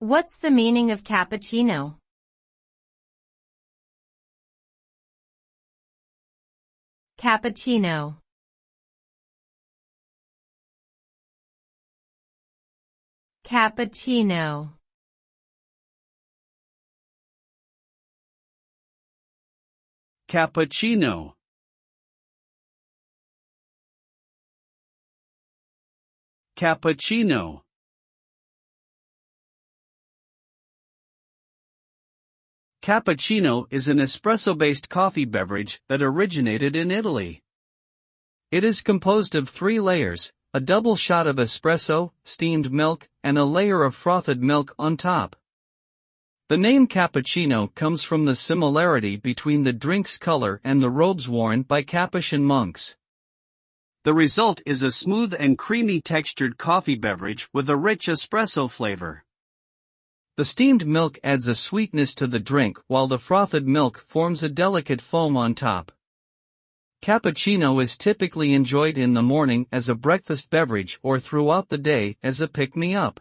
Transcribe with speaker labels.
Speaker 1: What's the meaning of cappuccino? Cappuccino. Cappuccino.
Speaker 2: Cappuccino. Cappuccino. Cappuccino is an espresso-based coffee beverage that originated in Italy. It is composed of 3 layers, a double shot of espresso, steamed milk, and a layer of frothed milk on top. The name cappuccino comes from the similarity between the drink's color and the robes worn by Capuchin monks. The result is a smooth and creamy textured coffee beverage with a rich espresso flavor. The steamed milk adds a sweetness to the drink while the frothed milk forms a delicate foam on top. Cappuccino is typically enjoyed in the morning as a breakfast beverage or throughout the day as a pick-me-up.